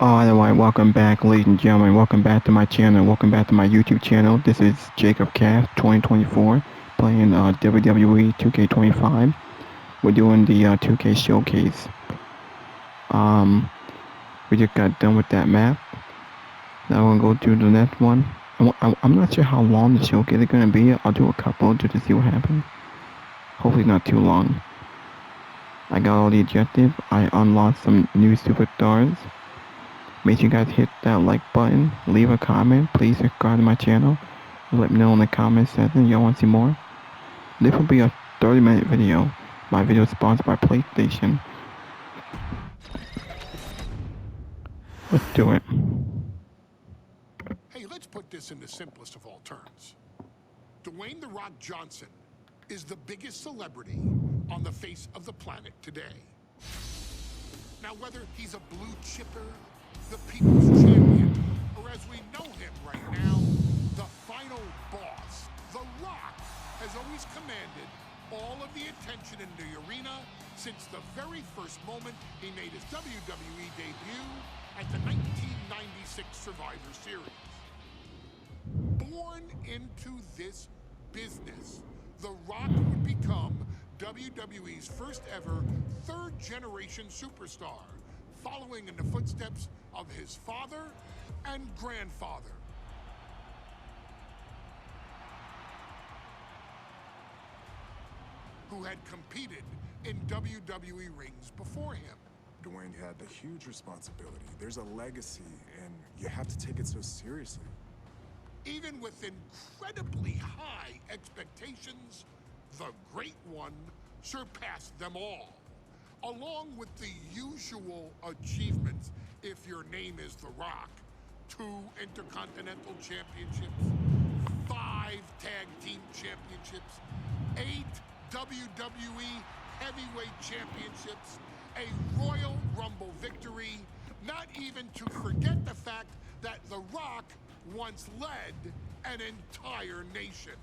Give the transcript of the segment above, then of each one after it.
Alright, welcome back, ladies and gentlemen. Welcome back to my channel. Welcome back to my YouTube channel. This is Jacob Calf 2024 playing WWE 2K25. We're doing the 2K showcase. Um, we just got done with that map. Now we're gonna go to the next one. I'm not sure how long the showcase is gonna be. I'll do a couple just to see what happens. Hopefully not too long. I got all the objectives. I unlocked some new superstars. Make sure you guys hit that like button, leave a comment, please subscribe to my channel, let me know in the comment section y'all want to see more. This will be a 30-minute video. My video is sponsored by PlayStation. Let's do it. Hey, let's put this in the simplest of all terms. Dwayne "The Rock" Johnson is the biggest celebrity on the face of the planet today. Now, whether he's a blue chipper, the people's champion, or as we know him right now, the final boss, The Rock has always commanded all of the attention in the arena since the very first moment he made his WWE debut at the 1996 Survivor Series. Born into this business, The Rock would become WWE's first ever third-generation superstar, following in the footsteps of his father and grandfather. Who had competed in WWE rings before him. Dwayne had a huge responsibility. There's a legacy, and you have to take it so seriously. Even with incredibly high expectations, the Great One surpassed them all. Along with the usual achievements, if your name is The Rock: 2 Intercontinental Championships, 5 Tag Team Championships, 8 WWE Heavyweight Championships, a Royal Rumble victory, not even to forget the fact that The Rock once led an entire nation.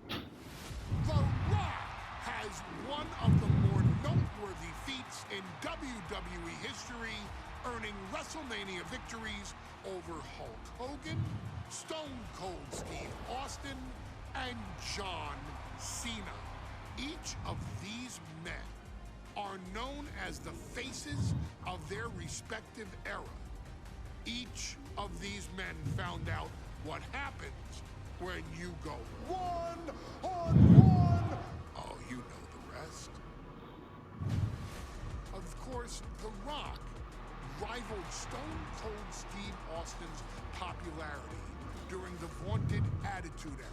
The Rock has one of the more noteworthy feats in WWE history, earning WrestleMania victories over Hulk Hogan, Stone Cold Steve Austin, and John Cena. Each of these men are known as the faces of their respective era. Each of these men found out what happens when you go one-on-one. Oh, you know the rest. Of course, The Rock rivaled Stone Cold Steve Austin's popularity during the vaunted Attitude Era,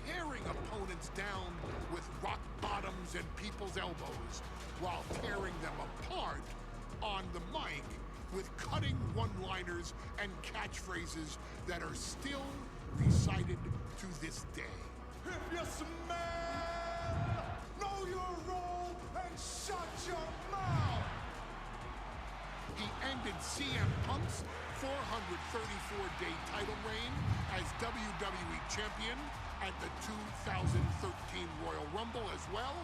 tearing opponents down with rock bottoms and people's elbows, while tearing them apart on the mic with cutting one-liners and catchphrases that are still recited to this day. If you smell, know your role and shut your mouth. He ended CM Punk's 434-day title reign as WWE Champion at the 2013 Royal Rumble as well,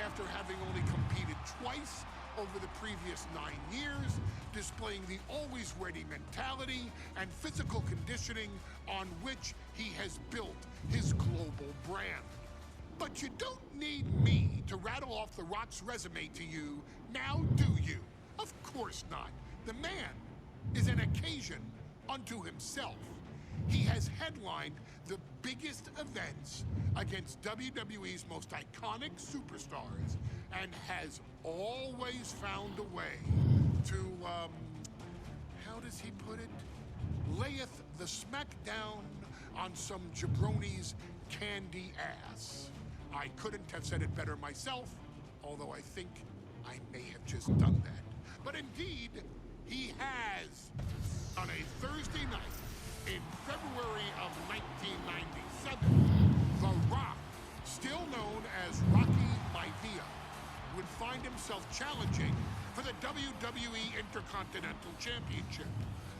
after having only competed twice over the previous 9 years, displaying the always-ready mentality and physical conditioning on which he has built his global brand. But you don't need me to rattle off The Rock's resume to you, now do you? Of course not. The man is an occasion unto himself. He has headlined the biggest events against WWE's most iconic superstars and has always found a way to, how does he put it? Layeth the smackdown on some jabroni's candy ass. I couldn't have said it better myself, although I think I may have just done that. But indeed, he has, on a Thursday night in February of 1997, The Rock, still known as Rocky Maivia, would find himself challenging for the WWE Intercontinental Championship.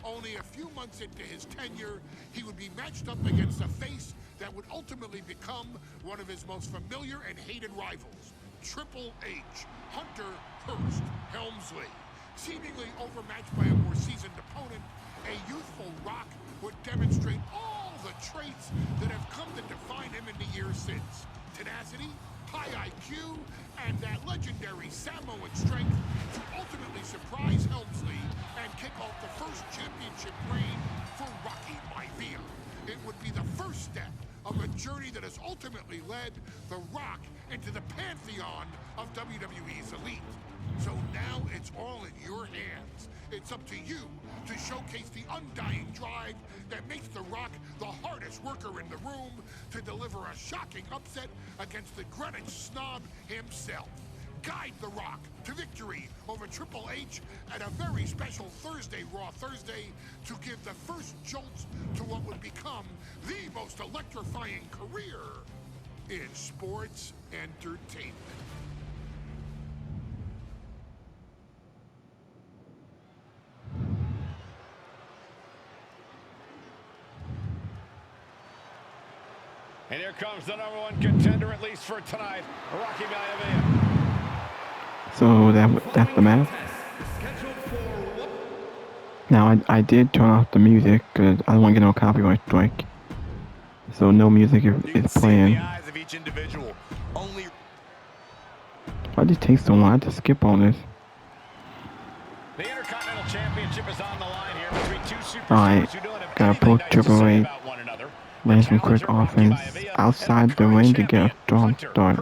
Only a few months into his tenure, he would be matched up against a face that would ultimately become one of his most familiar and hated rivals, Triple H, Hunter Hearst Helmsley. Seemingly overmatched by a more seasoned opponent, a youthful Rock would demonstrate all the traits that have come to define him in the years since. Tenacity, high IQ, and that legendary Samoan strength to ultimately surprise Helmsley and kick off the first championship reign for Rocky Maivia. It would be the first step of a journey that has ultimately led The Rock into the pantheon of WWE's elite. So now it's all in your hands. It's up to you to showcase the undying drive that makes The Rock the hardest worker in the room to deliver a shocking upset against the Greenwich snob himself. Guide The Rock to victory over Triple H at a very special Thursday, Raw Thursday, to give the first jolts to what would become the most electrifying career in sports entertainment. And here comes the #1 contender, at least for tonight, Rocky Maivia. So that's the match. Now I did turn off the music because I don't want to get no copyright strike. So no music is playing. Why did it take so long? I had to skip on this. The Intercontinental Championship is on the line here between two superstars Alright, who don't have gotta anything pull nice to Triple say H, about one another. land some quick offense outside the ring to get a strong start.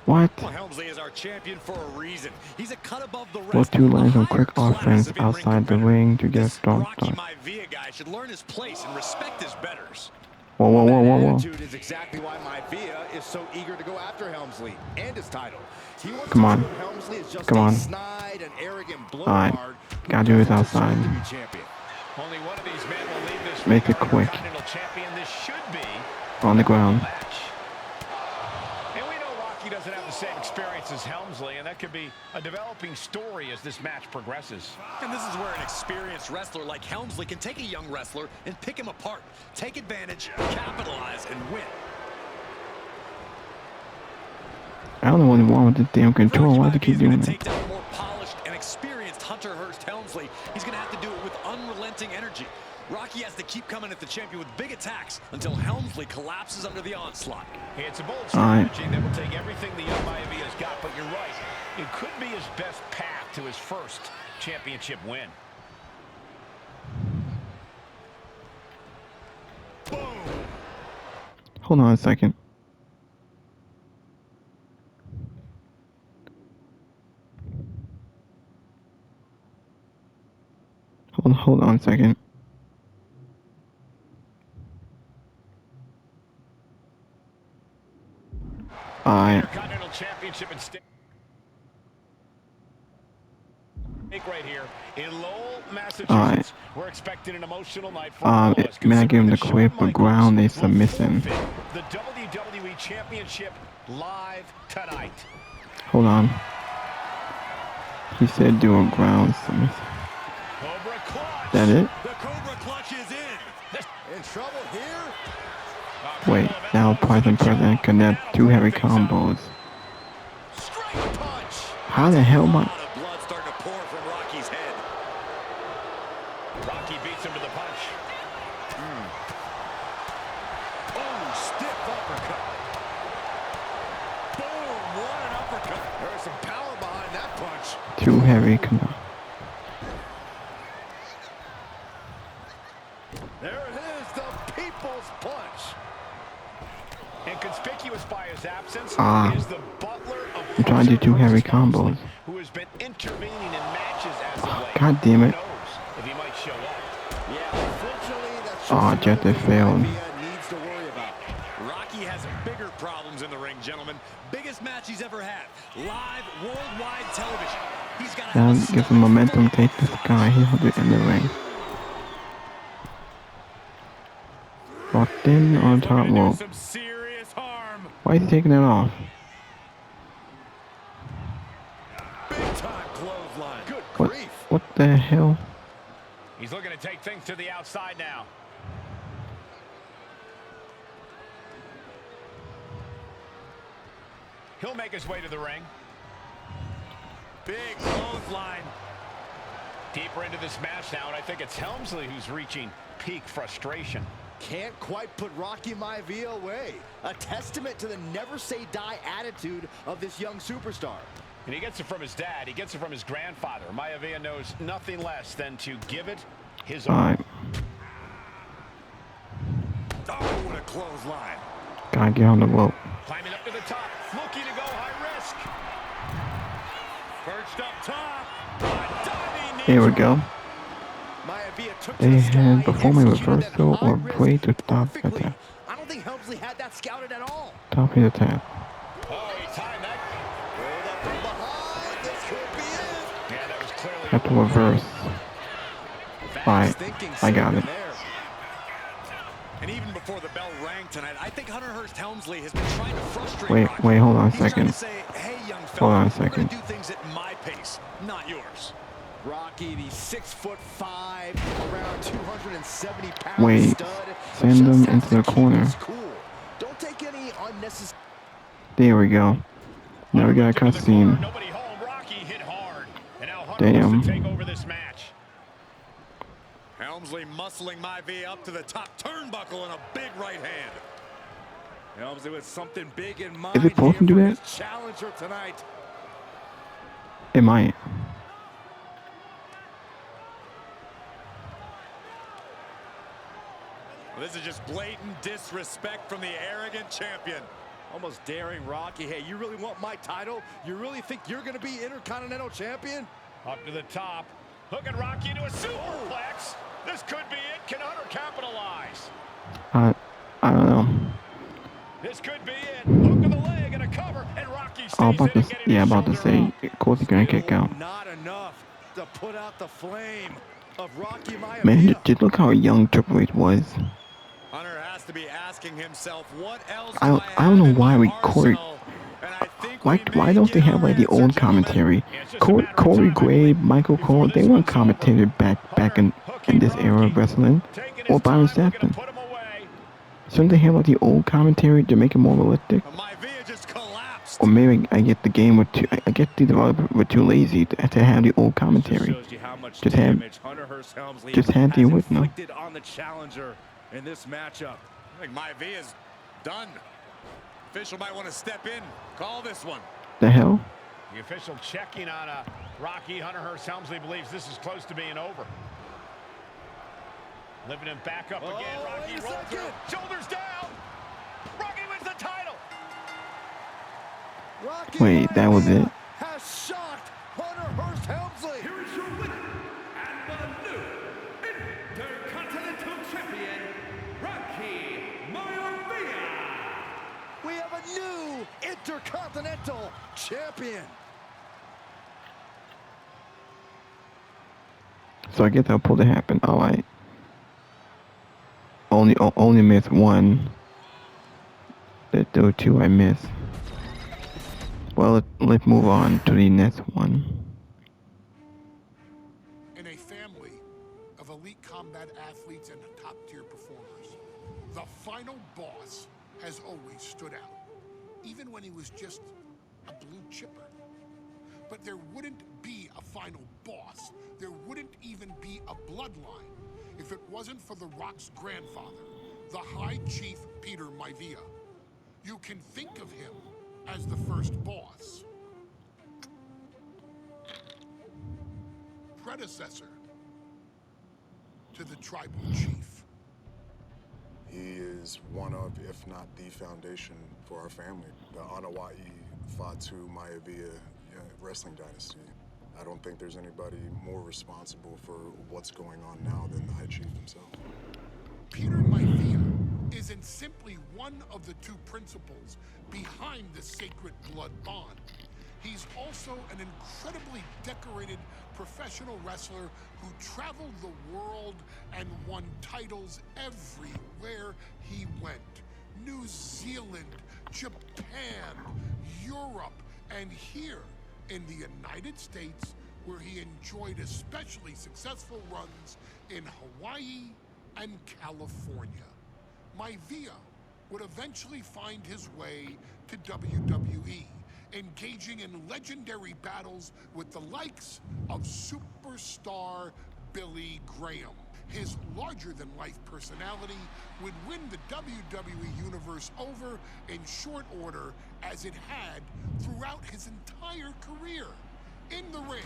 What? Well, Helmsley is our champion for a reason. He's a cut above the rest. Pull two lines some quick offense outside the ring to get a strong Rocky start. Maivia guy should learn his place and respect his betters. Whoa, whoa, whoa, whoa, whoa. Attitude is exactly why Maivia is so eager to go after Helmsley and his title. He wants Come to on. prove Helmsley is just Come a on. snide and arrogant Alright, blowhard who gotta do this doesn't deserve outside. to be champion. Only one of these men will leave this Make ring it our quick. Intercontinental champion. This should be On the ground. match. And we know Rocky doesn't have the same experience as Helmsley, and that could be a developing story as this match progresses. And this is where an experienced wrestler like Helmsley can take a young wrestler and pick him apart, take advantage, capitalize, and win. I don't know what's wrong with this damn control. Why do they keep doing Take that? down a more polished and experienced Hunter Hearst Helmsley. He's going to have to do it with unrelenting energy. Rocky has to keep coming at the champion with big attacks until Helmsley collapses under the onslaught. It's a bold strategy that will take everything the young Maivia's got, but you're right. It could be his best path to his first championship win. Boom! Hold on a second. Hold on a second. Alright. Intercontinental Championship at stake right here in Lowell, Massachusetts. We're expecting an emotional night for all of us. May I give him the Considering quit, but Shawn ground Michaels they will submission. forfeit the WWE Championship live tonight. Hold on. He said do a ground submission. Cobra clutch. That it? The Cobra clutch is in. In trouble here? Wait, now Price and President connect two heavy combos. Straight punch. How the hell A my... lot of blood starting to pour from Rocky's head. Rocky beats him to the punch. Oh, stiff uppercut. Boom, what an uppercut. There was some power behind that punch. Two heavy combos. There it is, the people's punch. And conspicuous by his absence is the butler of I'm trying to do two heavy combos. who has been intervening in matches as of late. God damn it. Who knows if he might show up. Yeah, unfortunately, that's Aw, just Jeff, they something failed. Maivia needs to worry about. Rocky has bigger problems in the ring, gentlemen. Biggest match he's ever had. Live, worldwide television. He's got to Now have a get some momentum, take this guy. He'll do it in the ring. Locked in on top rope. some serious harm. Why is he taking it off? Big time clothesline. Good What? grief. What the hell? He's looking to take things to the outside now. He'll make his way to the ring. Big clothesline. Deeper into this match now, and I think it's Helmsley who's reaching peak frustration. Can't quite put Rocky Maivia away. A testament to the never-say-die attitude of this young superstar. And he gets it from his dad. He gets it from his grandfather. Maivia knows nothing less than to give it his all. Alright. Oh, what a clothesline. Gotta get on the rope. Climbing up to the top, looking to go high risk. Perched up top. A diving knee Here we drop. go. Maivia took to They the had sky and performing executed that reversal or high way risk to stop the perfectly. tap. I don't think Helmsley had that scouted at all. Top of the tap. Oh, he timed that. Rolled up from behind. This could be it. Yeah, that was clearly Have to reverse. Alright, Thinking I got saved it. him there. And even before the bell rang tonight, I think Hunter Hearst Helmsley has been trying to frustrate Wait, Rocky. wait, hold on a He's trying second. to say, hey, young fella, Hold on a we're second. gonna do things at my pace, not yours. Rocky, the 6'5", around 270 pound Wait, stud. send just them has into to the keep corner. his cool. Don't take any unnecessary. There we go. Now we got a cutscene. Nobody home. Rocky hit hard. And now Hunter Damn. wants to take over this match. Helmsley muscling Maivia up to the top turnbuckle in a big right hand. Helmsley with something big in mind. Is it supposed to do here that? for his challenger tonight. It might. Well, this is just blatant disrespect from the arrogant champion. Almost daring Rocky. Hey, you really want my title? You really think you're going to be Intercontinental Champion? Up to the top. Hooking Rocky into a superplex. This could be it. Can Hunter capitalize? I don't know. This could be it. Hook to the leg and a cover. And Rocky stays I'm about in to, and getting yeah, his about to shoulder say, up. of course he's gonna kick out. Not enough to put out the flame of Rocky Maivia. Man, just look how young Triple H was. Hunter has to be asking himself, what else I do don't have know in why my we Corey. arsenal? And I think Why we may don't they get have our like the answer, old gentlemen. commentary? Yeah, it's just a matter of Corey time, I Graves, believe, Michael before Cole, this they weren't one's over. commentated back in this era of wrestling. Taking Or his Byron time, looking to Saxton. put him away. Shouldn't they have like the old commentary to make it more realistic? Maivia just collapsed. Or maybe I get the game with I get the developer were too lazy to have the old commentary. Shows you how much Just have- damage Hunter Hearst Helmsley just have the has original. inflicted on the challenger in this matchup. I think Maivia's done. Official might want to step in, call this one. The hell? The official checking on Rocky. Hunter Hearst Helmsley believes this is close to being over. Living him back up again. Rocky wait a rolled second. through. Shoulders down. Rocky wins the title. Rocky Wait, that was Maivia it? has shocked Hunter Hearst Helmsley. Here is your winner and the new Intercontinental Champion, Rocky Maivia. We have a new Intercontinental Champion. So I guess I'll pull to happen. Alright. Only missed one. There were two I missed. Well, let's move on to the next one. In a family of elite combat athletes and top-tier performers, the final boss has always stood out, even when he was just a blue chipper. But there wouldn't be a final boss. There wouldn't even be a bloodline if it wasn't for The Rock's grandfather, the High Chief Peter Maivia. You can think of him as the first boss. Predecessor to the tribal chief. He is one of, if not the foundation for our family. The Anawai Fatu Maivia wrestling dynasty. I don't think there's anybody more responsible for what's going on now than the High Chief himself. Peter Maivia isn't simply one of the two principals behind the sacred blood bond. He's also an incredibly decorated professional wrestler who traveled the world and won titles everywhere he went. New Zealand, Japan, Europe, and here in the United States, where he enjoyed especially successful runs in Hawaii and California. Maivia would eventually find his way to WWE engaging in legendary battles with the likes of superstar Billy Graham. His larger-than-life personality would win the WWE Universe over in short order, as it had throughout his entire career. In the ring,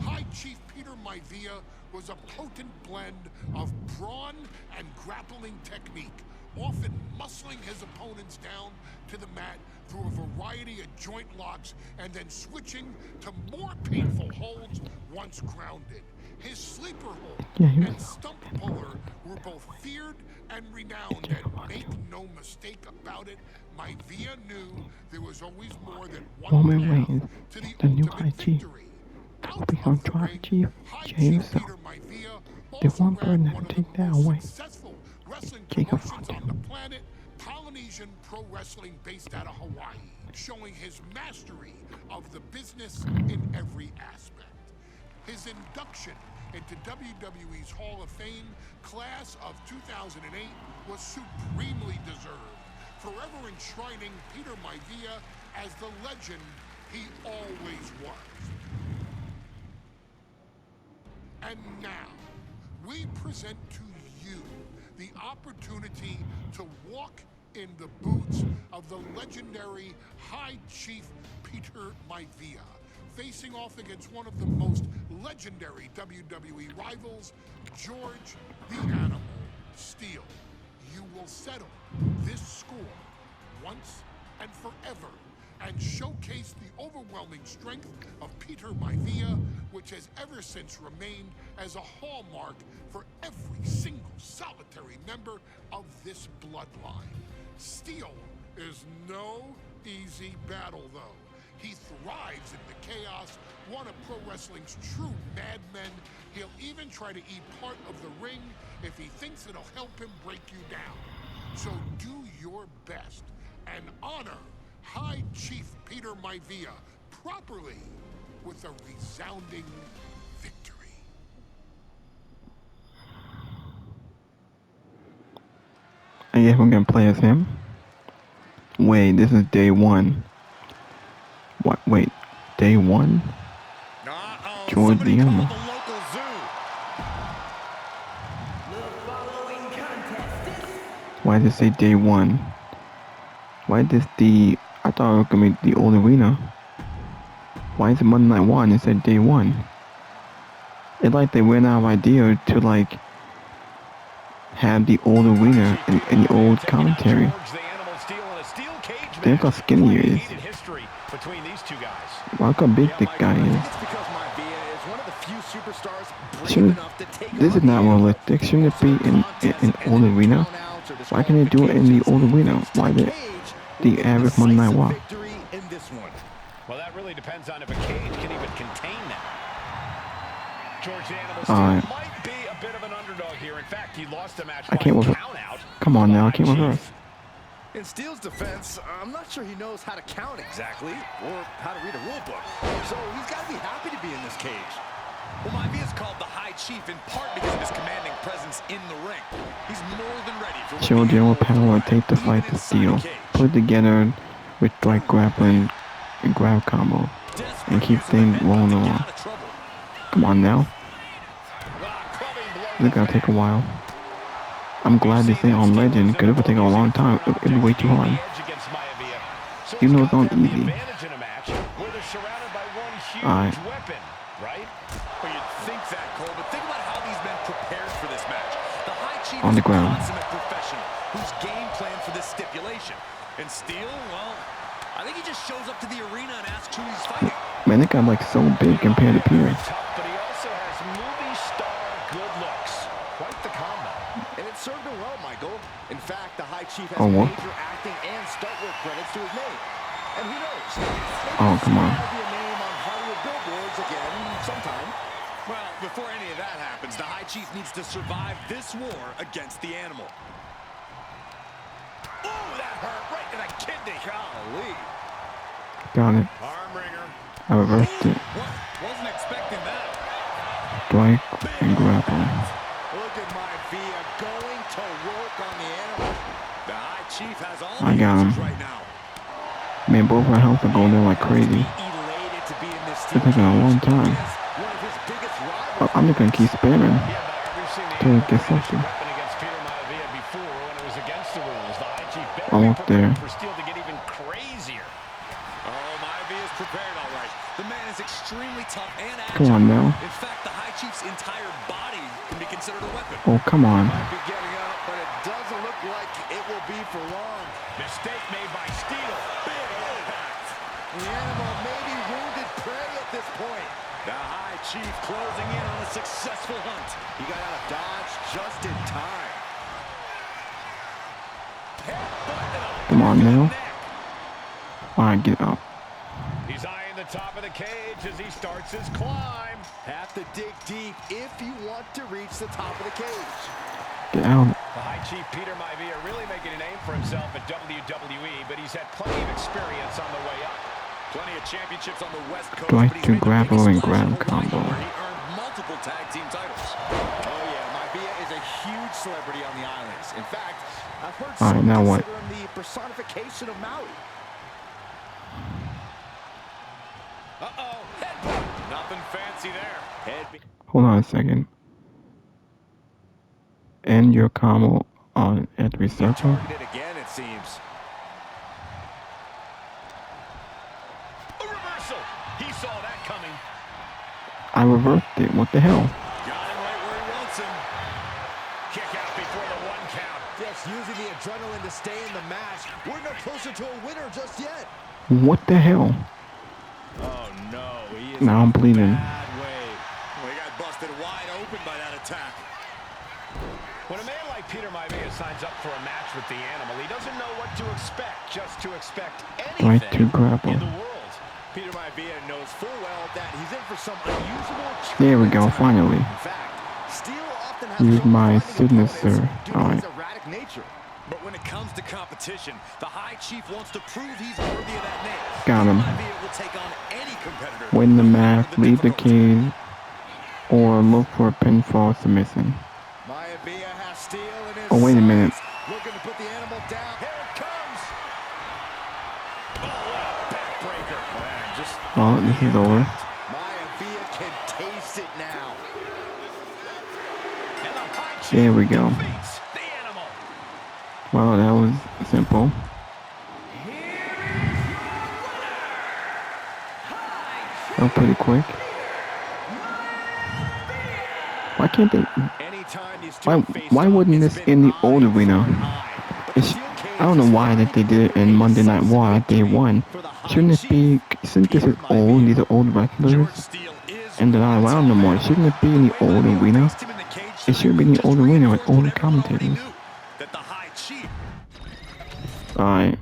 High Chief Peter Maivia was a potent blend of brawn and grappling technique, often muscling his opponents down to the mat through a variety of joint locks and then switching to more painful holds once grounded. His sleeper hold and stump puller were both feared and renowned, and make no mistake about it, Maivia knew there was always more than one path to the ultimate victory. Out of the ring, High Chief Peter Maivia also ran one of the most successful wrestling promotions on the planet, Polynesian Pro Wrestling, based out of Hawaii, showing his mastery of the business in every aspect. His induction into WWE's Hall of Fame class of 2008 was supremely deserved, forever enshrining Peter Maivia as the legend he always was. And now, we present to you the opportunity to walk in the boots of the legendary High Chief Peter Maivia, facing off against one of the most legendary WWE rivals, George the Animal Steele. You will settle this score once and forever, and showcase the overwhelming strength of Peter Maivia, which has ever since remained as a hallmark for every single solitary member of this bloodline. Steele is no easy battle, though. He thrives in the chaos, one of pro wrestling's true madmen. He'll even try to eat part of the ring if he thinks it'll help him break you down. So do your best and honor High Chief Peter Maivia properly with a resounding victory. I guess we're gonna play as him. Wait, this is day one. What? Wait, day one? George the Animal. Why did it say day one? Why is this the... I thought it was gonna be the old arena. Why is it Monday Night One? It said day one. It's like they ran out of idea to like have the old arena and the old commentary. Think how skinny he is. Look how big the guy is. This is not realistic. Shouldn't it be in old arena? Why can't they do it in the old arena? Why the average Monday Night Raw? Well, that really depends on if a cage can even contain that. George the Animal Steele might be a bit of an underdog here. In fact, he lost the match by count out. Come on now, I can't reverse. In Steele's defense, I'm not sure he knows how to count exactly, or how to read a rule book. So he's got to be happy to be in this cage. Well, Maivia is called the High Chief in part because of his commanding presence in the ring. He's more than ready for show general power, take the fight to Steele. Put it together with strike grappling and grab combo, and keep things rolling along. Come on now. This is gonna take a while. I'm glad this ain't on Legend, because it would take a long time. It'd be way too hard. You know it's on easy. Alright. On the ground. Whose game plan for this stipulation. And Steele, well, I think he just shows up to the arena and asks who he's fighting. Man, that guy like so big compared to Peter. But he also has movie star good looks. Quite the combo. And it served him well, Michael. In fact, the High Chief has major acting and stunt work credits to his name. And who knows? Oh, come on. Be a name on Hollywood billboards again sometime. Well, before any of that happens, the High Chief needs to survive this war against the Animal. Oh, that hurt right to the kidney. Golly. Got it. Arm wringer. I reversed it. Wasn't expecting that. Strike and grapple. Look at Maivia going to work on the Animal. The High Chief has all I got him. right now. Man, both our health are going down like crazy. It's taking a long time. I'm just gonna keep spamming till it gets something. I'm up there. Come on now. In fact, the High Chief's entire body can be considered a weapon. Oh, come on. Might be getting up, but it doesn't look like it will be for long. Mistake made by Steele. Big impact. The animal may be wounded prey at this point. The High Chief closing in on a successful hunt. He got out of dodge just in time. Come on now. Alright, get up. He's eyeing the top of the cage as he starts his climb. Have to dig deep if you want to reach the top of the cage. Get out. The High Chief Peter Maivia really making a name for himself at WWE, but he's had plenty of experience on the way up. Plenty of championships on the West Coast. Do I do grapple and grab combo? He earned multiple tag team titles. Oh yeah, Maivia is a huge celebrity on the islands. In fact, I've heard All right, some now what? consider him the personification of Maui. Uh-oh, headbutt. Nothing fancy there. Hold on a second. End your combo on every circle. Targeted again, it seems. A reversal. He saw that coming. I reversed it. What the hell? Got him right where he wants him. Kick out before the 1 count. Just using the adrenaline to stay in the match. We're no closer to a winner just yet. What the hell? Oh no, he is Now I'm bleeding. bad way. Well, he got busted wide open by that attack. When a man like Peter Maivia signs up for a match with the animal, he doesn't know what to expect, just to expect anything Right to grapple. in the world. Peter Maivia knows full well that he's in for some unusual There we go, finally. In fact, Steele often has Use trouble my finding opponents signature. due to Alright. his erratic nature. But when it comes to competition, the High Chief wants to prove he's worthy of that name. Got him. Maivia will take on any competitor. Win the match, no matter leave the difficulty. cage, or look for a pinfall submission. Maivia has Steele in his Oh, wait a minute. sights, looking to put the animal down. Here it comes. Oh, backbreaker. Man, just Oh, this is over. Maivia can taste it now. And the High Chief There we go. defeats the animal. Well, that was simple. That was pretty quick. Why can't they? Anytime these two face Why off, wouldn't it's this been in the old eyes arena? on eye. But the It's, steel cage I don't know is why that they did it in a Monday Night Raw at day decisive 1. victory for the High Shouldn't it be? Since this is old, these are old wrestlers, George Steele is and they're not around no more. Shouldn't it be in the old arena? faced him in the cage It should be in the just old arena with reinforced older what everyone already commentators. knew, that the High Chief Alright.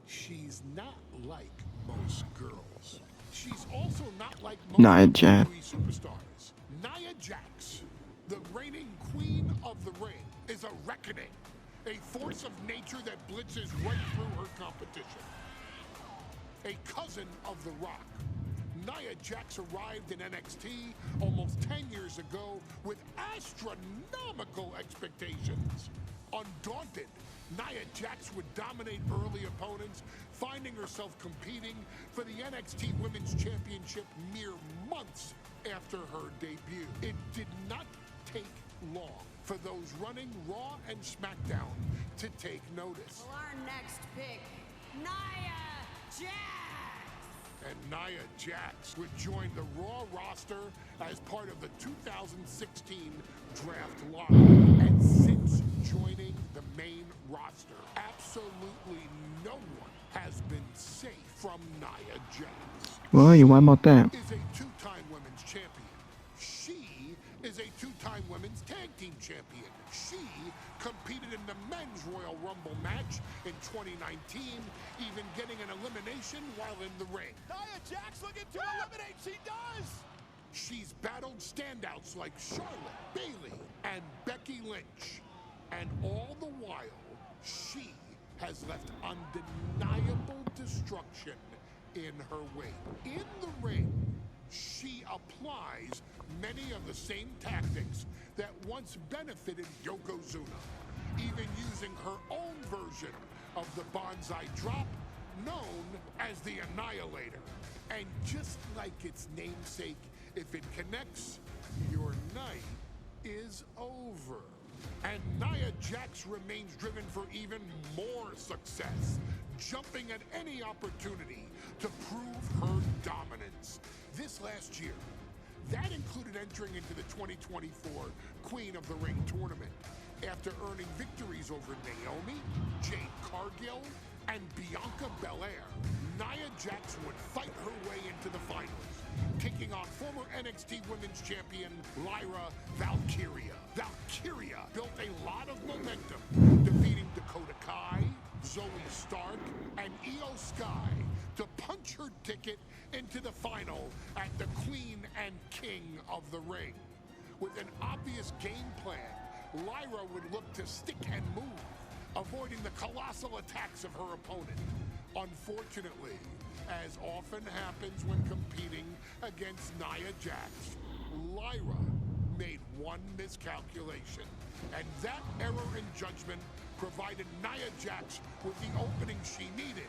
She's not like most girls. She's also not like most Nia Jax. WWE superstars. Nia Jax, the reigning queen of the ring, is a reckoning. A force of nature that blitzes right through her competition. A cousin of The Rock. Nia Jax arrived in NXT almost 10 years ago with astronomical expectations. Undaunted, Nia Jax would dominate early opponents, finding herself competing for the NXT Women's Championship mere months after her debut. It did not take long for those running Raw and SmackDown to take notice. Well, our next pick, Nia Jax. And Nia Jax would join the Raw roster as part of the 2016 draft lottery. And since joining the main roster, absolutely no one has been safe from Nia Jax. Well, you what about that? Is a two-time women's champion. She is a two-time women's tag team champion. She competed in the men's Royal Rumble match in 2019, even getting an elimination while in the ring. Nia Jax looking to eliminate. She does. She's battled standouts like Charlotte, Bayley, and Becky Lynch. And all the while, she has left undeniable destruction in her wake. In the ring, she applies many of the same tactics that once benefited Yokozuna, even using her own version of the bonsai drop, known as the Annihilator. And just like its namesake, if it connects, your night is over. And Nia Jax remains driven for even more success, jumping at any opportunity to prove her dominance. This last year, that included entering into the 2024 Queen of the Ring tournament after earning victories over Naomi, Jade Cargill, and Bianca Belair. Nia Jax would fight her way into the finals, taking on former NXT Women's Champion Lyra Valkyria. Valkyria built a lot of momentum, defeating Dakota Kai, Zoe Stark, and Io Sky to punch her ticket into the final at the Queen and King of the Ring. With an obvious game plan, Lyra would look to stick and move, avoiding the colossal attacks of her opponent. Unfortunately, as often happens when competing against Nia Jax, Lyra made one miscalculation, and that error in judgment provided Nia Jax with the opening she needed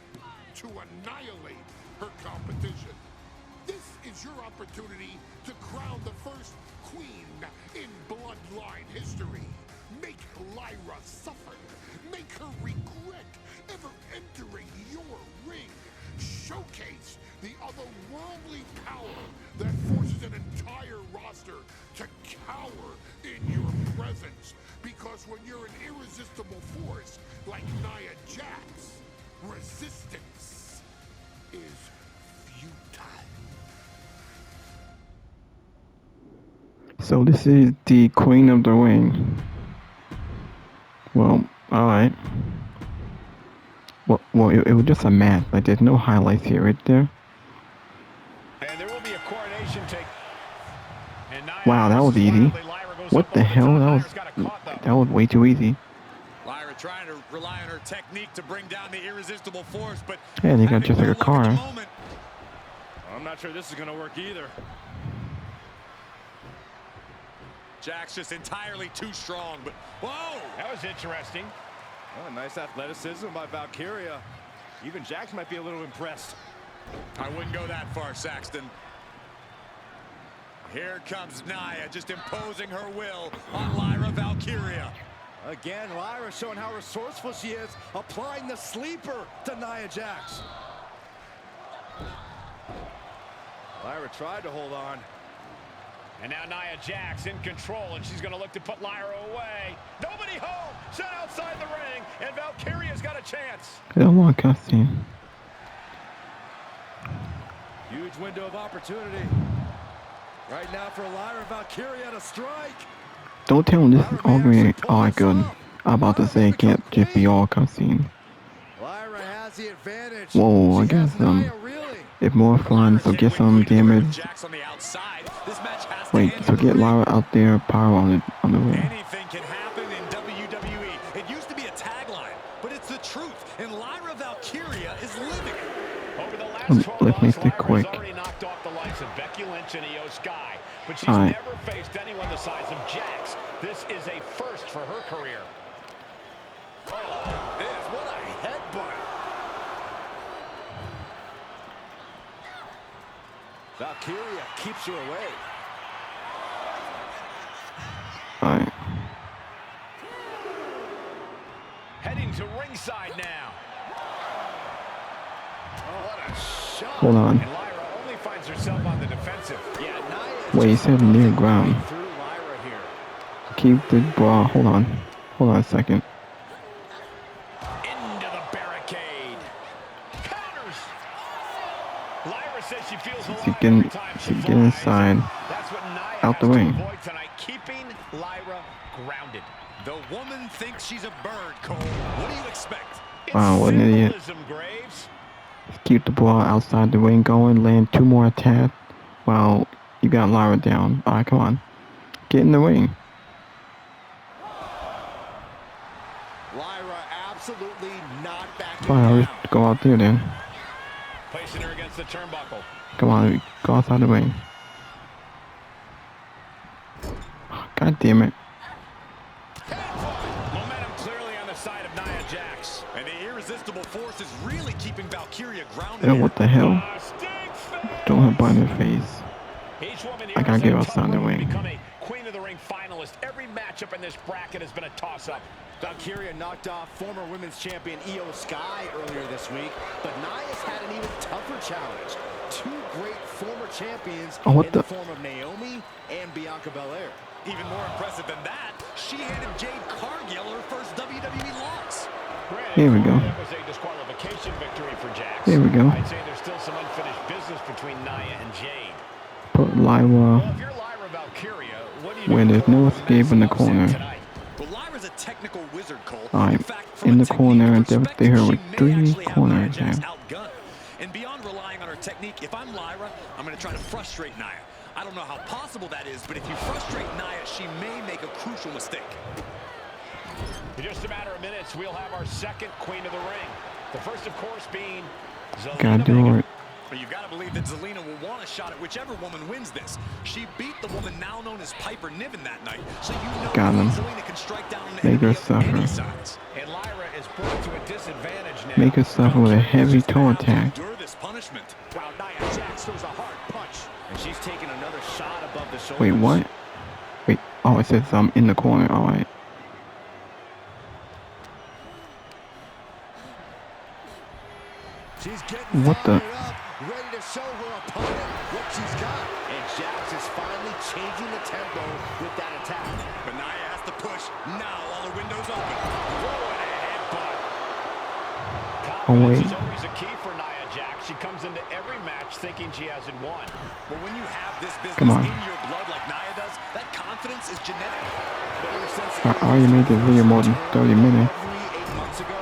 to annihilate her competition. This is your opportunity to crown the first queen in Bloodline history. Make Lyra suffer. Make her regret ever entering your ring. Showcase the otherworldly power that forces an entire roster to cower in your presence. Because when you're an irresistible force like Nia Jax, resistance is futile. So this is the Queen of the Ring. Well, alright. Well, it was just a match. Like, there's no highlights here, right there. And there will be a coronation take. Wow, that was easy. What the hell? That was way too easy. Lyra trying to rely on her technique to bring down the irresistible force, but yeah, they got just like a car. I'm not sure this is going to work either. Jax just entirely too strong, but whoa! That was interesting. Oh, nice athleticism by Valkyria. Even Jax might be a little impressed. I wouldn't go that far, Saxton. Here comes Nia, just imposing her will on Lyra Valkyria. Again, Lyra showing how resourceful she is, applying the sleeper to Nia Jax. Lyra tried to hold on. And now Nia Jax in control, and she's going to look to put Lyra away. Nobody home! Set outside the ring, and Valkyria's got a chance. Come on, cutscene. Huge window of opportunity. Right now for Lyra Valkyria to strike. Don't tell me this is all going all good. I'm about to say it can't just be all cutscene. Lyra has the advantage. Whoa, I guess it's more fun, so get some damage. Wait, so get Lyra out there, power on the ring. Anything can happen in WWE. It used to be a tagline, but it's the truth. And Lyra Valkyria is living it. Over the last 12 Let's make months, it quick. Lyra's already knocked off the likes of Becky Lynch and Io Sky, but she's never faced anyone the size of Jax. This is a first for her career. Oh, this, what a headbutt. Valkyria keeps her away. Alright. Heading to ringside now. Oh, what a shot. Hold on. And Lyra only finds herself on the defensive. Yeah, wait, he said near ground. Through Lyra here. Keep the ball. Hold on. Hold on a second. Into the barricade. Counters. Lyra says she feels alive every time she get inside. That's what Nia Out the has to way. avoid tonight, keeping Lyra grounded. The woman thinks she's a bird, Cole. What do you expect? Wow, what an idiot. Graves. Keep the ball outside the ring going. Land 2 more attacks. Wow, you got Lyra down. Alright, come on. Get in the ring. Lyra absolutely not backing Fine, I'll down. just go out there then. Placing her against the turnbuckle. Come on, go outside the ring. God damn it. Momentum clearly on the side of Nia Jax. And the irresistible invisible force is really keeping Valkyria grounded. And what the hell? Throwing her by the face. I gotta get outside the ring. Become a Queen of the Ring finalist. Every matchup in this bracket has been a toss-up. Valkyria knocked off former women's champion Io Sky earlier this week, but Nia's had an even tougher challenge. Two great former champions in the form of Naomi and Bianca Belair. Even more impressive than that, she handed Jade Cargill her first WWE loss. Here we go. That was a disqualification victory for Jax. Here we go. I'd say there's still some unfinished business between Nia and Jade. Put Lyra Well, if you're Lyra Valkyria, what do you where do there's no escape in the corner. Well, Lyra's a technical wizard, Cole. Alright, in the corner, and they her with 3 corners there. And beyond relying on her technique, if I'm Lyra, I'm going to try to frustrate Nia. I don't know how possible that is, but if you frustrate Nia, she may make a crucial mistake. In just a matter of minutes, we'll have our second Queen of the Ring. The first, of course, being Zelina. Gotta do it. But you've got to believe that Zelina will want a shot at whichever woman wins this. She beat the woman now known as Piper Niven that night, so you know Zelina can strike down an Make enemy her of any suffer. size. And Lyra is put to a disadvantage now. Make her suffer with a heavy toe attack. Endure this punishment. Wow, Nia Jax throws a hard punch, and she's taking another shot above the shoulders. Wait, what? Wait, oh, it says I'm in the corner. Alright. She's getting What the? up, ready to show her opponent what she's got. And Jax is finally changing the tempo with that attack. But Nia has to push. Now all the windows open. Whoa, and a headbutt. Oh, wait. Confidence is always a key for Nia Jax. She comes into every match thinking she hasn't won. But when you have this business Come on. in your blood like Nia does, that confidence is genetic. I already made this video more than 30 minutes. 8 months ago,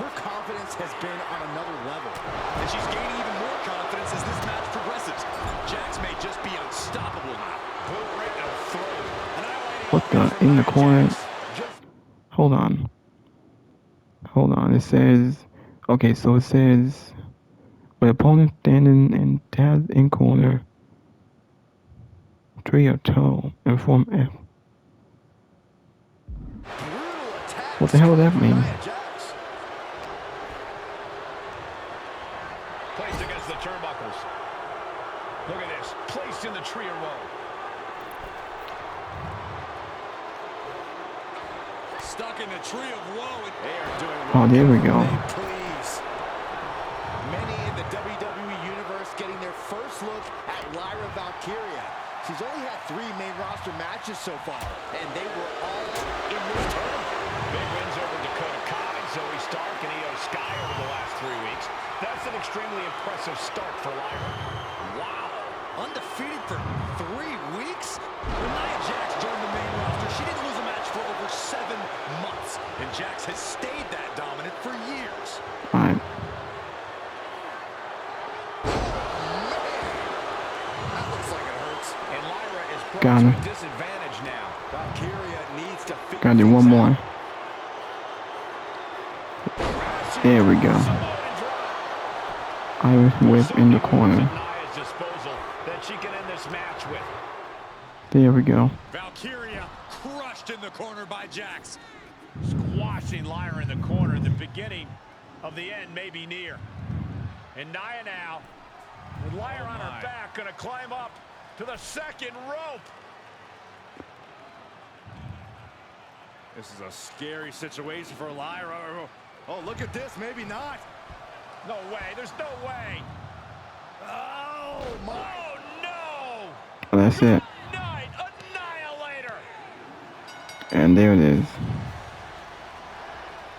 her confidence has been on another level. And she's gaining even more confidence as this match progresses. Jax may just be unstoppable now. What the? In the corner? Hold on. Hold on. It says... Okay, so it says... With opponent standing and tabs in corner. Tree or toe. And form F. What the hell does that mean? Placed against the turnbuckles. Look at this. Placed in the tree of woe. Stuck in the tree of woe. They are doing Oh, there we go. please. Many in the WWE Universe getting their first look at Lyra Valkyria. She's only had 3 main roster matches so far, and they were all in this tournament. Big wins over Dakota Kai, Zoe Stark, and Io Sky over the last 3 weeks. That's an extremely impressive start for Lyra. Wow. Undefeated for 3 weeks? When Nia Jax joined the main roster, she didn't lose a match for over 7 months. And Jax has stayed that dominant for years. Alright. That looks like it hurts. And Lyra is brought Got to him. a disadvantage now. Valkyria needs to figure Gotta do things one more. out. There we go. Irish whip in the corner. Nia's disposal that she can end this match with. There we go. Valkyria crushed in the corner by Jax. Squashing Lyra in the corner. The beginning of the end may be near. And Nia now, with Lyra on her back, going to climb up to the second rope. This is a scary situation for Lyra. Oh, look at this. Maybe not. No way. There's no way. Oh, my. Oh, no. Well, that's it. Night Annihilator. And there it is.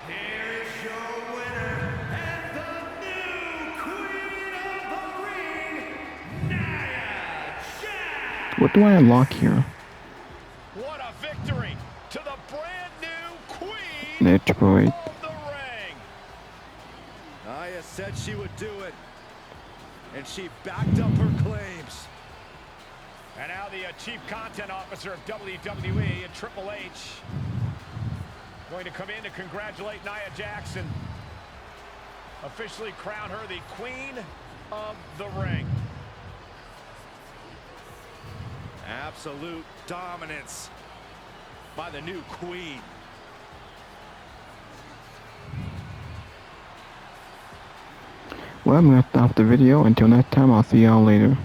Here is your winner and the new Queen of the Ring, Nia Jax. What do I unlock here? What a victory to the brand new Queen Detroit. of the Ring. Nia said she would do it, and she backed up her claims. And now the Chief Content Officer of WWE and Triple H going to come in to congratulate Nia Jax and officially crown her the Queen of the Ring. Absolute dominance by the new queen. Well, I'm gonna stop the video. Until next time, I'll see y'all later.